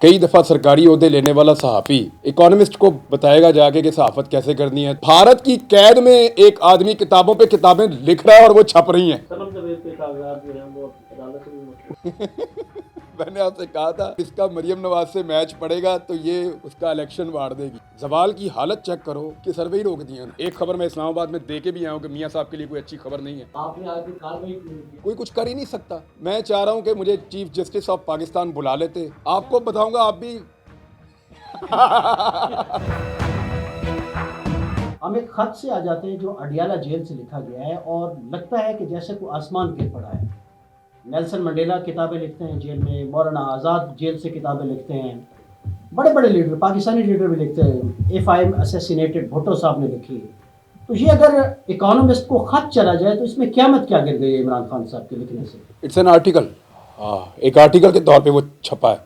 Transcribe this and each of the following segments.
कई दफा सरकारी ओहदे लेने वाला सहाफ़ी इकोनॉमिस्ट को बताएगा जाके कि सहाफ़त कैसे करनी है। भारत की कैद में एक आदमी किताबों पे किताबें लिख रहा है और वो छप रही हैं। मैंने आपसे कहा था इसका मरियम नवाज से मैच पड़ेगा तो ये उसका इलेक्शन वार देगी। जवाल की हालत चेक करो कि सर्वे ही रोक दिया। एक खबर मैं इस्लामाबाद में दे के भी आया हूँ कि मियाँ साहब के लिए कोई अच्छी खबर नहीं है। आपने आज कार्रवाई कोई कुछ कर ही नहीं सकता। मैं चाह रहा हूँ कि मुझे चीफ जस्टिस ऑफ पाकिस्तान बुला लेते, आपको बताऊंगा आप भी। हम एक खत से आ जाते हैं जो अडियाला जेल से लिखा गया है और लगता है कि जैसे कोई आसमान गिर पड़ा है। नेल्सन मंडेला किताबें लिखते हैं जेल में, मौलाना आज़ाद जेल से किताबें लिखते हैं, बड़े बड़े लीडर, पाकिस्तानी लीडर भी लिखते हैं। FIM असैसिनेटेड भुट्टो साहब ने लिखी है। तो ये अगर इकोनॉमिस्ट को खत चला जाए तो इसमें क़यामत क्या गिर गई है इमरान खान साहब के लिखने से। इट्स एन आर्टिकल, एक आर्टिकल के तौर पे वो छपा है।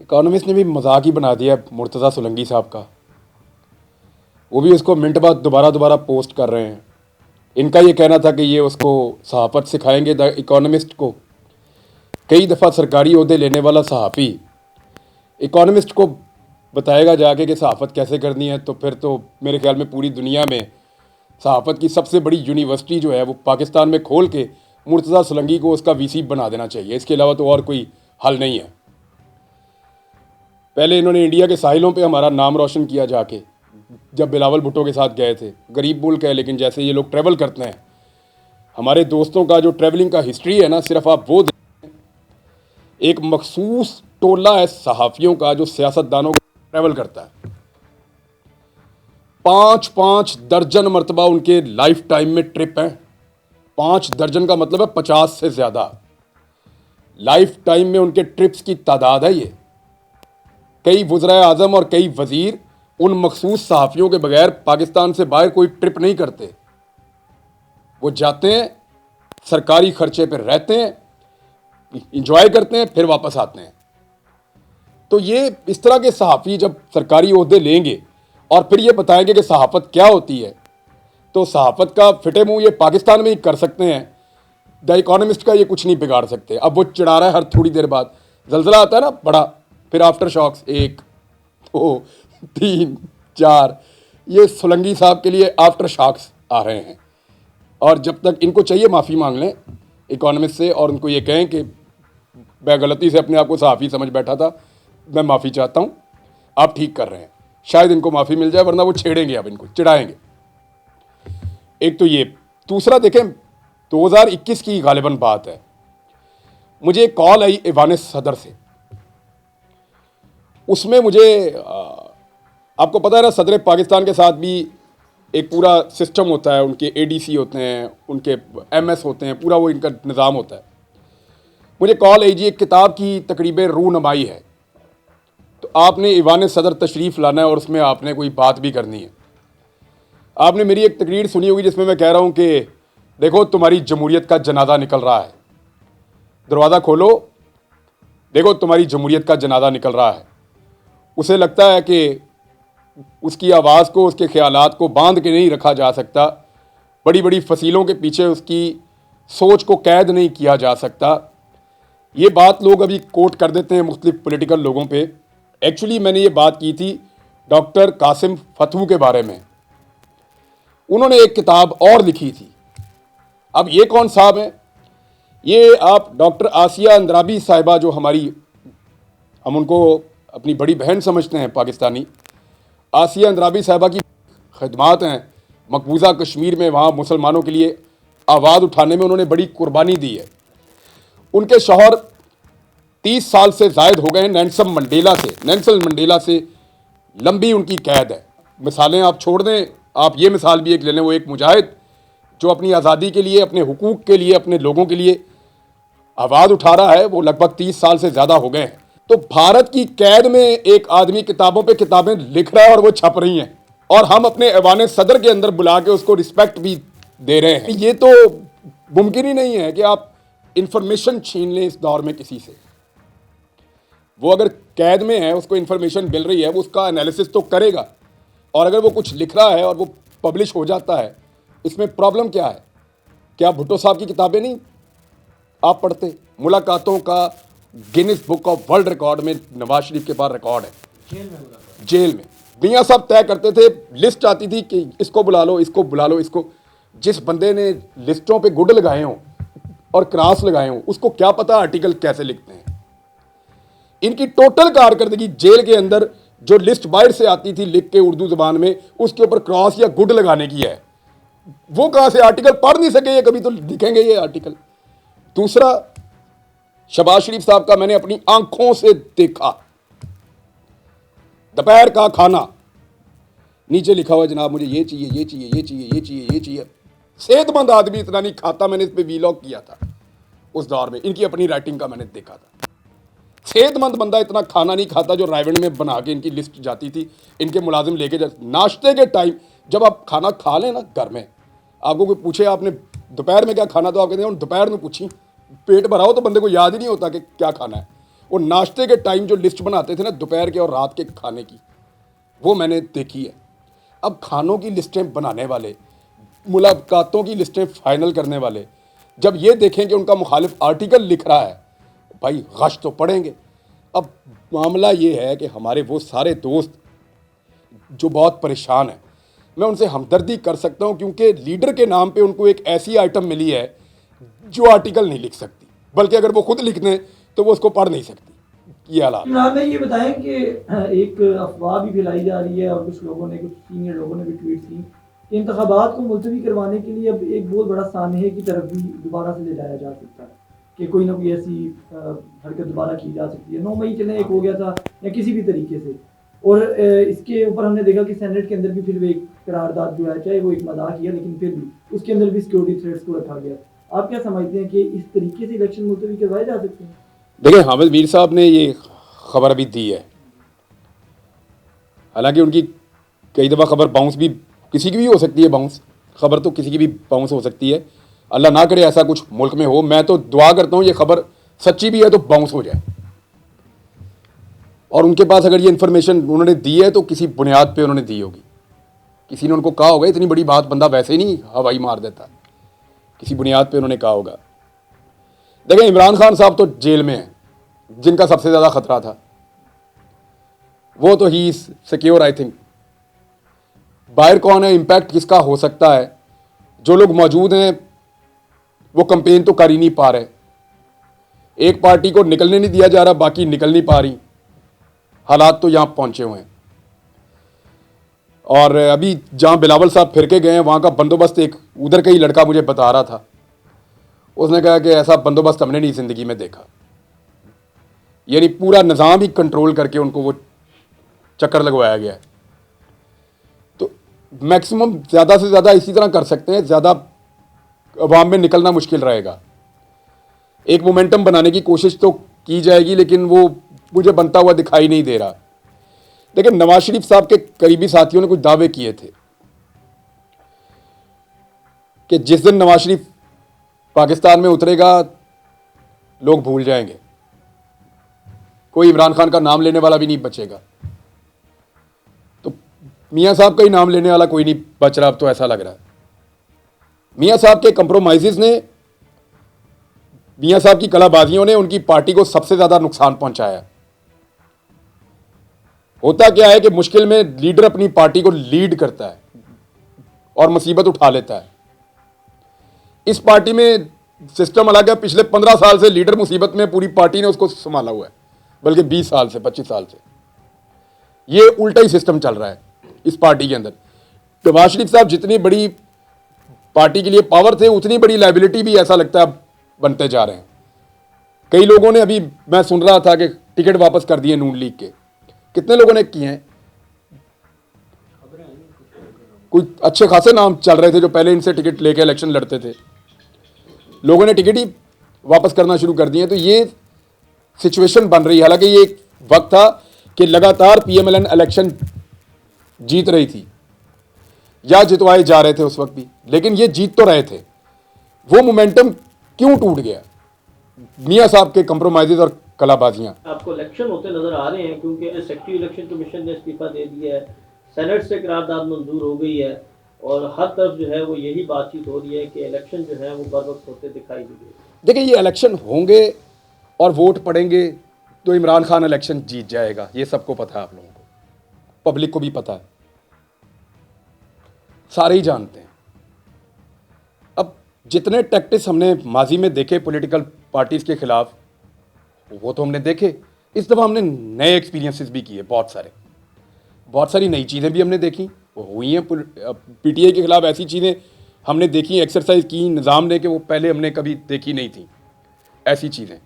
इकोनॉमिस्ट ने भी मजाक ही बना दिया मुर्तज़ा सोलंकी साहब का। वो भी उसको मिनट बाद दोबारा पोस्ट कर रहे हैं। इनका ये कहना था कि ये उसको सहाफ़त सिखाएंगे द इकोनॉमिस्ट को। कई दफ़ा सरकारी ओहदे लेने वाला सहाफ़ी इकोनॉमिस्ट को बताएगा जाके कि सहाफ़त कैसे करनी है, तो फिर तो मेरे ख्याल में पूरी दुनिया में सहाफ़त की सबसे बड़ी यूनिवर्सिटी जो है वो पाकिस्तान में खोल के मुर्तज़ा सोलंकी को उसका VC बना देना चाहिए। इसके अलावा तो और कोई हल नहीं है। पहले इन्होंने इंडिया के साहिलों पे हमारा नाम रोशन किया जाके, जब बिलावल भुट्टो के साथ गए थे। गरीब मुल्क है लेकिन जैसे ये लोग ट्रैवल करते हैं, हमारे दोस्तों का जो ट्रैवलिंग का हिस्ट्री है ना, सिर्फ आप वो देखें। एक मखसूस टोला है सहाफ़ियों का जो सियासतदानों को ट्रैवल करता है। 5-5 दर्जन मरतबा उनके लाइफ टाइम में ट्रिप हैं। 5 दर्जन का मतलब है 50 से ज़्यादा लाइफ टाइम में उनके ट्रिप्स की तादाद है ये। कई वज़राए आज़म और कई वज़ीर उन मखसूस सहाफ़ियों के बगैर पाकिस्तान से बाहर कोई ट्रिप नहीं करते। वो जाते हैं, सरकारी खर्चे पर रहते हैं, इंजॉय करते हैं, फिर वापस आते हैं। तो ये इस तरह के सहाफ़ी जब सरकारी ओहदे लेंगे और फिर ये बताएंगे कि सहाफ़त क्या होती है, तो सहाफ़त का फिटे मुंह ये पाकिस्तान में ही कर सकते हैं। द इकोनॉमिस्ट का ये कुछ नहीं बिगाड़ सकते। अब वो चिढ़ा रहा है हर थोड़ी देर बाद, जल्जला आता है ना बड़ा, फिर आफ्टर शॉक्स 1 2 3 4, ये सोलंकी साहब के लिए आफ्टर शॉक्स आ रहे हैं। और जब तक इनको चाहिए माफ़ी मांग लें इकोनॉमिस्ट से और उनको ये कहें कि मैं गलती से अपने आप को सहाफ़ी समझ बैठा था, मैं माफ़ी चाहता हूँ, आप ठीक कर रहे हैं। शायद इनको माफ़ी मिल जाए, वरना वो छेड़ेंगे, अब इनको चिढ़ाएंगे। एक तो ये। दूसरा देखें, 2021 की गालिबन बात है, मुझे एक कॉल आई ईवान सदर से। उसमें मुझे आपको पता है ना, सदर पाकिस्तान के साथ भी एक पूरा सिस्टम होता है। उनके ADC होते हैं, उनके MS होते हैं, पूरा वो इनका निज़ाम होता है। मुझे कॉल आई जी, एक किताब की तकरीब रूनमाई है, तो आपने ईवान सदर तशरीफ़ लाना है और उसमें आपने कोई बात भी करनी है। आपने मेरी एक तकरीर सुनी होगी जिसमें मैं कह रहा हूँ कि देखो तुम्हारी जमहूरियत का जनाजा निकल रहा है, दरवाज़ा खोलो, देखो तुम्हारी जमहूरियत का जनाजा निकल रहा है। उसे लगता है कि उसकी आवाज़ को, उसके ख्यालात को बांध के नहीं रखा जा सकता, बड़ी बड़ी फसीलों के पीछे उसकी सोच को कैद नहीं किया जा सकता। ये बात लोग अभी कोट कर देते हैं मुख्तलिफ पॉलिटिकल लोगों पे। एक्चुअली मैंने ये बात की थी डॉक्टर कासिम फतू के बारे में। उन्होंने एक किताब और लिखी थी। अब ये कौन साहब हैं? ये आप डॉक्टर आसिया अंद्राबी साहिबा, जो हमारी, हम उनको अपनी बड़ी बहन समझते हैं पाकिस्तानी, आसिया अंद्राबी साहिबा की खिदमात हैं मकबूजा कश्मीर में। वहाँ मुसलमानों के लिए आवाज़ उठाने में उन्होंने बड़ी कुर्बानी दी है। उनके शौहर 30 साल से ज़ायद हो गए हैं नेल्सन मंडेला से लंबी उनकी कैद है। मिसालें आप छोड़ दें, आप ये मिसाल भी एक ले लें, वो एक मुजाहिद जो अपनी आज़ादी के लिए, अपने हुकूक के लिए, अपने लोगों के लिए आवाज़ उठा रहा है, वो लगभग 30 साल से ज़्यादा हो गए हैं। तो भारत की कैद में एक आदमी किताबों पे किताबें लिख रहा है और वो छप रही हैं, और हम अपने ऐवान सदर के अंदर बुला के उसको रिस्पेक्ट भी दे रहे हैं। ये तो मुमकिन ही नहीं है कि आप इंफॉर्मेशन छीन लें इस दौर में किसी से। वो अगर कैद में है, उसको इंफॉर्मेशन मिल रही है, वो उसका एनालिसिस तो करेगा, और अगर वो कुछ लिख रहा है और वो पब्लिश हो जाता है, इसमें प्रॉब्लम क्या है? क्या भुट्टो साहब की किताबें नहीं आप पढ़ते? मुलाकातों का Guinness book of world record में नवाज शरीफ के पास रिकॉर्ड है। जेल में बुला था। जेल में मियाँ साहब तय करते थे, लिस्ट आती थी कि इसको बुला लो, इसको बुला लो, इसको। जिस बंदे ने लिस्टों पे गुड लगाए हों और क्रॉस लगाए हों, उसको क्या पता आर्टिकल कैसे लिखते हैं। इनकी टोटल कारकर्दगी जेल के अंदर जो लिस्ट बाहर से आती थी लिख के उर्दू जबान में, उसके ऊपर क्रॉस या गुड लगाने की है। वो कहां से आर्टिकल पढ़ नहीं सके ये, कभी तो लिखेंगे ये आर्टिकल। दूसरा, शहबाज शरीफ साहब का मैंने अपनी आंखों से देखा, दोपहर का खाना नीचे लिखा हुआ जनाब मुझे ये चाहिए, ये चाहिए, ये चाहिए, ये चाहिए, ये चाहिए। सेहतमंद आदमी इतना नहीं खाता। मैंने इस पे वीलॉग किया था उस दौर में, इनकी अपनी राइटिंग का मैंने देखा था। सेहतमंद बंदा इतना खाना नहीं खाता जो रायवंड में बना के इनकी लिस्ट जाती थी, इनके मुलाजिम लेके जाते। नाश्ते के टाइम जब आप खाना खा लें ना घर में, आपको कोई पूछे आपने दोपहर में क्या खाना, तो आप कहते हैं दोपहर में पूछी, पेट भरा हो तो बंदे को याद ही नहीं होता कि क्या खाना है। वो नाश्ते के टाइम जो लिस्ट बनाते थे ना दोपहर के और रात के खाने की, वो मैंने देखी है। अब खानों की लिस्टें बनाने वाले, मुलाकातों की लिस्टें फाइनल करने वाले जब ये देखें कि उनका मुखालिफ आर्टिकल लिख रहा है, भाई गश तो पड़ेंगे। अब मामला ये है कि हमारे वो सारे दोस्त जो बहुत परेशान हैं, मैं उनसे हमदर्दी कर सकता हूं क्योंकि लीडर के नाम पे उनको एक ऐसी आइटम मिली है जो आर्टिकल नहीं लिख सकती, बल्कि अगर वो खुद लिख दें तो वो उसको पढ़ नहीं सकती। ये हालात। इमरान भाई ये बताएं कि एक अफवाह भी फैलाई जा रही है और कुछ लोगों ने, कुछ सीनियर लोगों ने भी ट्वीट की कि इंतखाबात को मुलतवी करवाने के लिए अब एक बहुत बड़ा सानहे की तरफ भी दोबारा से ले जाया जा सकता है कि कोई ना कोई ऐसी हरकत दोबारा की जा सकती है। 9 मई चले एक हो गया था या किसी भी तरीके से, और इसके ऊपर हमने देखा कि सेनेट के अंदर भी फिर एक करारदाद जो है, चाहे वो एक मजाक ही है लेकिन फिर भी उसके अंदर भी सिक्योरिटी थ्रेट्स को रखा गया। आप क्या समझते हैं कि इस तरीके से इलेक्शन मुलतवी करवाए जा सकते हैं? देखिए, हामिद मीर साहब ने ये खबर अभी दी है, हालांकि उनकी कई दफ़ा खबर बाउंस भी, किसी की भी हो सकती है बाउंस, खबर तो किसी की भी बाउंस हो सकती है। अल्लाह ना करे ऐसा कुछ मुल्क में हो। मैं तो दुआ करता हूँ ये खबर सच्ची भी है तो बाउंस हो जाए, और उनके पास अगर ये इन्फॉर्मेशन उन्होंने दी है तो किसी बुनियाद पे उन्होंने दी होगी। किसी ने उनको कहा होगा, इतनी बड़ी बात बंदा वैसे ही नहीं हवाई मार देता, किसी बुनियाद पे उन्होंने कहा होगा। देखें, इमरान खान साहब तो जेल में हैं, जिनका सबसे ज़्यादा खतरा था, वो तो ही सिक्योर आई थिंक। बाहर कौन है, इम्पैक्ट किसका हो सकता है, जो लोग मौजूद हैं वो कंपेन तो कर ही नहीं पा रहे। एक पार्टी को निकलने नहीं दिया जा रहा, बाकी निकल नहीं पा रही। हालात तो यहां पहुंचे हुए हैं, और अभी जहां बिलावल साहब फिर के गए हैं वहां का बंदोबस्त, एक उधर का ही लड़का मुझे बता रहा था, उसने कहा कि ऐसा बंदोबस्त हमने नहीं जिंदगी में देखा। यानी पूरा निज़ाम ही कंट्रोल करके उनको वो चक्कर लगवाया गया है। तो मैक्सिमम ज़्यादा से ज़्यादा इसी तरह कर सकते हैं, ज़्यादा अवाम में निकलना मुश्किल रहेगा। एक मोमेंटम बनाने की कोशिश तो की जाएगी, लेकिन वो मुझे बनता हुआ दिखाई नहीं दे रहा। लेकिन नवाज शरीफ साहब के करीबी साथियों ने कुछ दावे किए थे कि जिस दिन नवाज शरीफ पाकिस्तान में उतरेगा लोग भूल जाएंगे, कोई इमरान खान का नाम लेने वाला भी नहीं बचेगा। तो मियाँ साहब का ही नाम लेने वाला कोई नहीं बच रहा अब तो, ऐसा लग रहा है। मियाँ साहब के कंप्रोमाइज़ ने, मियाँ साहब की कलाबाजियों ने उनकी पार्टी को सबसे ज़्यादा नुकसान पहुंचाया। होता क्या है कि मुश्किल में लीडर अपनी पार्टी को लीड करता है और मुसीबत उठा लेता है। इस पार्टी में सिस्टम अलग है। पिछले 15 साल से लीडर मुसीबत में, पूरी पार्टी ने उसको संभाला हुआ है, बल्कि 20 साल से, 25 साल से ये उल्टा ही सिस्टम चल रहा है इस पार्टी के अंदर। नवाज शरीफ साहब जितनी बड़ी पार्टी के लिए पावर थे, उतनी बड़ी लाइबिलिटी भी ऐसा लगता है बनते जा रहे हैं। कई लोगों ने, अभी मैं सुन रहा था कि टिकट वापस कर दिए नून लीग के, कितने लोगों ने किए हैं? कोई अच्छे खासे नाम चल रहे थे जो पहले इनसे टिकट लेके इलेक्शन लड़ते थे, लोगों ने टिकट ही वापस करना शुरू कर दिए। तो ये सिचुएशन बन रही है। हालांकि ये एक वक्त था कि लगातार पीएमएलएन इलेक्शन जीत रही थी या जितवाए जा रहे थे उस वक्त भी, लेकिन ये जीत तो रहे थे। वो मोमेंटम क्यों टूट गया? मियाँ साहब के कंप्रोमाइजेज और कलाबाजियां। आपको इलेक्शन होते नजर आ रहे हैं, क्योंकि सेक्रेटरी इलेक्शन कमीशन ने इस्तीफा दे दिया है, सेनेट से करारदाद मंजूर हो गई है, और हर तरफ जो है वो यही बातचीत हो रही है कि इलेक्शन जो है वो बर वक्त होते दिखाई नहीं दे। देखिए, ये इलेक्शन होंगे और वोट पड़ेंगे तो इमरान खान इलेक्शन जीत जाएगा। ये सबको पता है, आप लोगों को, पब्लिक को भी पता है, सारे ही जानते हैं। अब जितने टैक्टिक्स हमने माजी में देखे पॉलिटिकल पार्टीज के खिलाफ, वो तो हमने देखे। इस दफ़ा हमने नए एक्सपीरियंसेस भी किए, बहुत सारी नई चीज़ें भी हमने देखी, वो हुई हैं। पीटीआई के खिलाफ ऐसी चीज़ें हमने देखी, एक्सरसाइज की निज़ाम ने, कि वो पहले हमने कभी देखी नहीं थी। ऐसी चीज़ें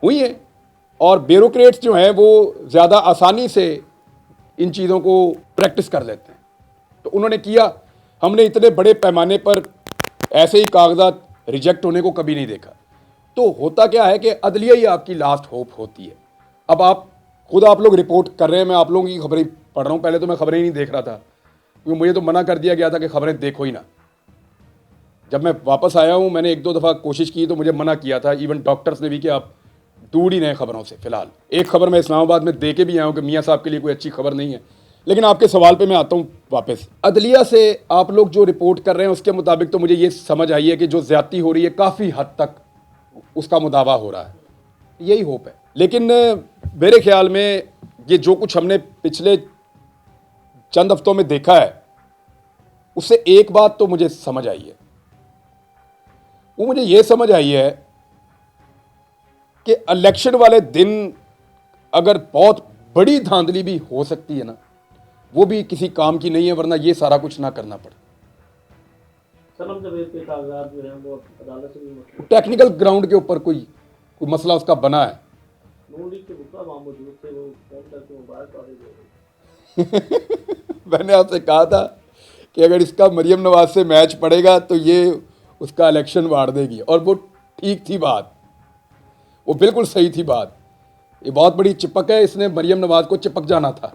हुई हैं और ब्यूरोक्रेट्स जो हैं वो ज़्यादा आसानी से इन चीज़ों को प्रैक्टिस कर लेते हैं। तो उन्होंने किया। हमने इतने बड़े पैमाने पर ऐसे ही कागजात रिजेक्ट होने को कभी नहीं देखा। तो होता क्या है कि अदलिया ही आपकी लास्ट होप होती है। अब आप लोग रिपोर्ट कर रहे हैं, मैं आप लोगों की खबरें पढ़ रहा हूँ। पहले तो मैं खबरें ही नहीं देख रहा था, क्योंकि मुझे तो मना कर दिया गया था कि खबरें देखो ही ना। जब मैं वापस आया हूँ, मैंने 1-2 दफ़ा कोशिश की तो मुझे मना किया था, इवन डॉक्टर्स ने भी, कि आप दूर ही रहें खबरों से। फिलहाल एक खबर मैं इस्लामाबाद में दे के भी आया हूँ कि मियाँ साहब के लिए कोई अच्छी खबर नहीं है। लेकिन आपके सवाल पे मैं आता हूँ वापस। अदलिया से आप लोग जो रिपोर्ट कर रहे हैं उसके मुताबिक तो मुझे ये समझ आई है कि जो ज़्यादती हो रही है काफ़ी हद तक उसका मुदावा हो रहा है। यही होप है। लेकिन मेरे ख्याल में ये जो कुछ हमने पिछले चंद हफ्तों में देखा है, उससे एक बात तो मुझे समझ आई है। वो मुझे ये समझ आई है कि इलेक्शन वाले दिन अगर बहुत बड़ी धांधली भी हो सकती है ना, वो भी किसी काम की नहीं है, वरना ये सारा कुछ ना करना पड़े। सनम जवेद के कागजात जो हैं वो अदालत से भी मसला, टेक्निकल ग्राउंड के ऊपर कोई मसला उसका बना है। नून लीग के बुका वहाँ मौजूद थे, वो फोन करके मुबारकबादी दे रहे। मैंने आपसे कहा था कि अगर इसका मरियम नवाज से मैच पड़ेगा तो ये उसका इलेक्शन वार देगी, और वो ठीक थी बात, वो बिल्कुल सही थी बात। ये बहुत बड़ी चिपक है, इसने मरियम नवाज को चिपक जाना था।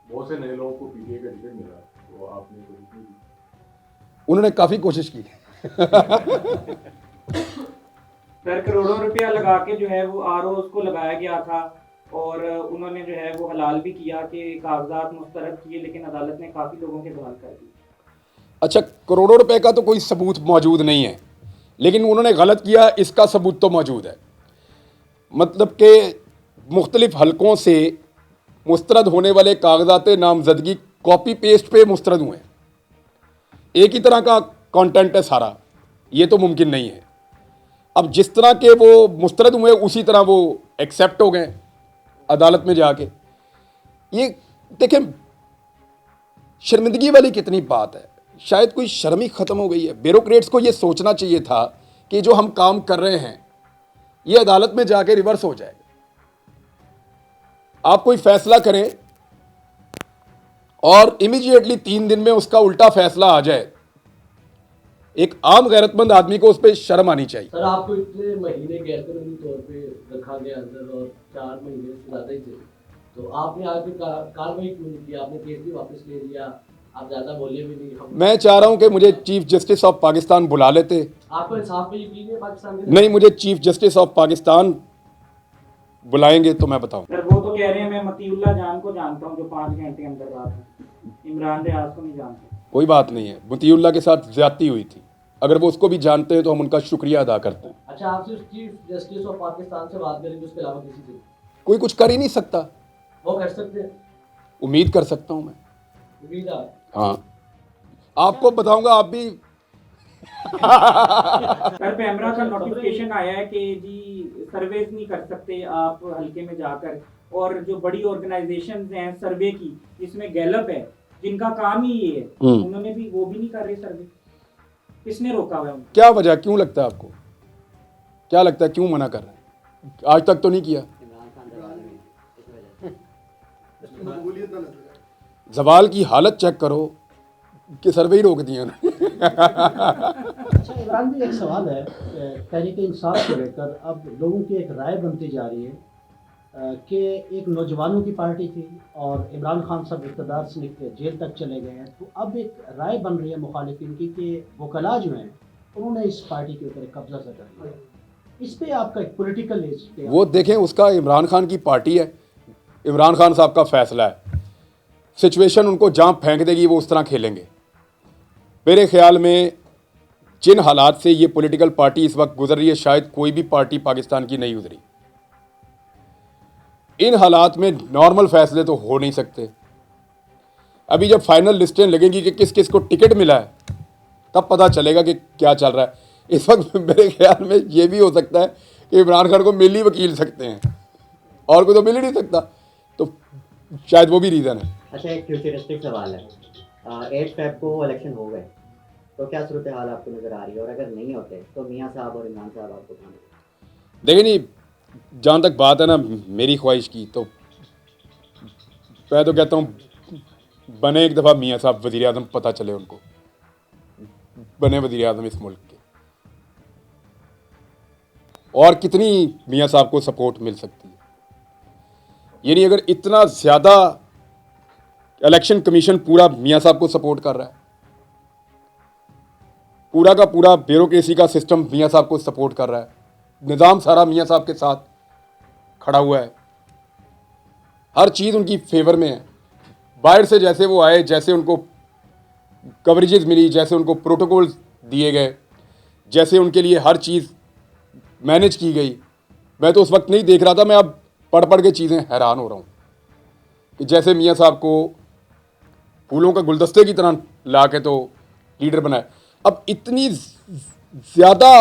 बहुत से नए लोगों को पीटीआई का टिकट मिला, तो आपने कोशिश नहीं की? उन्होंने काफ़ी कोशिश की। सर करोड़ों रुपया लगा के जो है वो आरओ को लगाया गया था, और उन्होंने जो है वो हलाल भी किया कि कागजात मुस्तरद किए, लेकिन अदालत ने काफ़ी लोगों के बहाल कर दिए। अच्छा, करोड़ों रुपए का तो कोई सबूत मौजूद नहीं है, लेकिन उन्होंने गलत किया इसका सबूत तो मौजूद है। मतलब कि मुख्तलिफ हलकों से मुस्तरद होने वाले कागजात नामजदगी कॉपी पेस्ट पे मुस्तरद हुए हैं। एक ही तरह का कंटेंट है सारा, ये तो मुमकिन नहीं है। अब जिस तरह के वो मुस्तरद हुए उसी तरह वो एक्सेप्ट हो गए अदालत में जाके। ये देखें, शर्मिंदगी वाली कितनी बात है। शायद कोई शर्म ही ख़त्म हो गई है। ब्यूरोक्रेट्स को ये सोचना चाहिए था कि जो हम काम कर रहे हैं ये अदालत में जाके रिवर्स हो जाए। आप कोई फैसला करें और इमीडिएटली 3 दिन में उसका उल्टा फैसला आ जाए। एक आम गैरतमंद आदमी को उस पर शर्म आनी चाहिए। सर, आपको इतने महीने गैरकानूनी तौर पे रखा गया अंदर, और 4 महीने से ज़्यादा ही थे, तो आपने आगे कार्रवाई क्यों नहीं की? आपने केस भी वापस ले लिया, आप ज़्यादा बोले भी नहीं। मैं चाह रहा हूं कि मुझे चीफ जस्टिस ऑफ पाकिस्तान बुला लेते। आपको इंसाफ पे यकीन है पाकिस्तान के? नहीं, मुझे चीफ जस्टिस ऑफ पाकिस्तान बुलाएंगे तो मैं बताऊं। सर वो तो कह रहे हैं मैं मतीउल्लाह जान को जानता हूँ जो 5 घंटे अंदर रहा था, इमरान रियाज को नहीं जानता। कोई बात नहीं है, मतीउल्लाह के साथ ज्यादती हुई थी। अगर वो उसको भी जानते हैं तो हम उनका शुक्रिया अदा करते हैं। अच्छा, आप सिर्फ चीफ जस्टिस ऑफ पाकिस्तान से बात करेंगे, उसके अलावा किसी से? कोई कुछ कर ही नहीं सकता। वो कर सकते हैं? उम्मीद कर सकता हूं मैं। उम्मीद है। हाँ, आपको बताऊंगा, आप भी। सर पैमरा का नोटिफिकेशन आया है कि जी सर्वेज नहीं कर सकते आप हल्के में जाकर, और जो बड़ी ऑर्गेनाइजेशन हैं सर्वे की, जिसमें गैलप है जिनका काम ही ये है, उन्होंने भी वो भी नहीं कर रहे सर्वे। किसने रोका हुआ है उनको? क्या वजह, क्यों लगता है आपको? क्या लगता है क्यों मना कर रहे हैं? आज तक तो नहीं किया। जवाल की हालत चेक करो कि सर्वे ही रोक दिया उन्होंने। अच्छा इमरान भाई, एक सवाल है तहरीक इंसाफ को लेकर। अब लोगों की एक राय बनती जा रही है कि एक नौजवानों की पार्टी थी और इमरान खान साहब इक़्तिदार से निकले जेल तक चले गए हैं, तो अब एक राय बन रही है मुखालिफिन की कि वकला जो हैं उन्होंने इस पार्टी के ऊपर कब्जा सा कर लिया। इस पे आपका एक पॉलिटिकल एज? वो देखें, उसका इमरान खान की पार्टी है, इमरान खान साहब का फैसला है। सिचुएशन उनको जहाँ फेंक देगी वो उस तरह खेलेंगे। मेरे ख्याल में जिन हालात से ये पॉलिटिकल पार्टी इस वक्त गुजर रही है, शायद कोई भी पार्टी पाकिस्तान की नहीं गुजरी। इन हालात में नॉर्मल फैसले तो हो नहीं सकते। अभी जब फाइनल लिस्टें लगेंगी कि किस किस को टिकट मिला है, तब पता चलेगा कि क्या चल रहा है। इस वक्त मेरे ख्याल में ये भी हो सकता है कि इमरान खान को मिल ही वकील सकते हैं, और कोई तो मिल ही नहीं सकता, तो शायद वो भी रीज़न है। अच्छा, एक फ्यूचरिस्टिक सवाल है। 8 फेब को इलेक्शन हो गए तो क्या सूरत हाल आपको नज़र आ रही है, और अगर नहीं होते तो मियाँ साहब और इमरान साहब आपको कहाँ मिलेंगे? देखिए नहीं, जहाँ तक बात है ना मेरी ख्वाहिश की, तो मैं तो कहता हूँ बने एक दफ़ा मियाँ साहब वज़ीर आज़म, पता चले उनको बने वज़ीर आज़म इस मुल्क के। और कितनी मियाँ साहब को सपोर्ट मिल सकती है। यानी अगर इतना ज़्यादा इलेक्शन कमीशन पूरा मियाँ साहब को सपोर्ट कर रहा है, पूरा का पूरा ब्यूरोक्रेसी का सिस्टम मियाँ साहब को सपोर्ट कर रहा है, निज़ाम सारा मियाँ साहब के साथ खड़ा हुआ है, हर चीज़ उनकी फेवर में है। बाहर से जैसे वो आए, जैसे उनको कवरेजेस मिली, जैसे उनको प्रोटोकॉल दिए गए, जैसे उनके लिए हर चीज़ मैनेज की गई, मैं तो उस वक्त नहीं देख रहा था। मैं अब पढ़ पढ़ के चीज़ें हैरान हो रहा हूँ कि जैसे मियाँ साहब को फूलों का गुलदस्ते की तरह ला के तो लीडर बनाए। अब इतनी ज़्यादा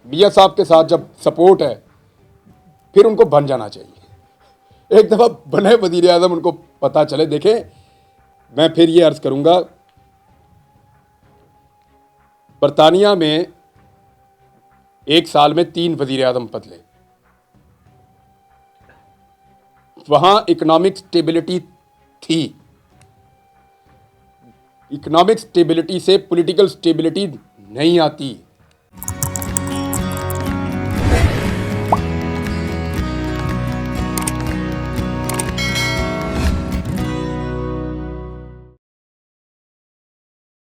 मियाँ साहब के साथ जब सपोर्ट है, फिर उनको बन जाना चाहिए। एक दफ़ा बने वज़ीर आज़म, उनको पता चले। देखें, मैं फिर ये अर्ज़ करूँगा, बरतानिया में एक साल में 3 वज़ीर आज़म बदले, वहाँ इकोनॉमिक स्टेबिलिटी थी। इकोनॉमिक स्टेबिलिटी से पॉलिटिकल स्टेबिलिटी नहीं आती।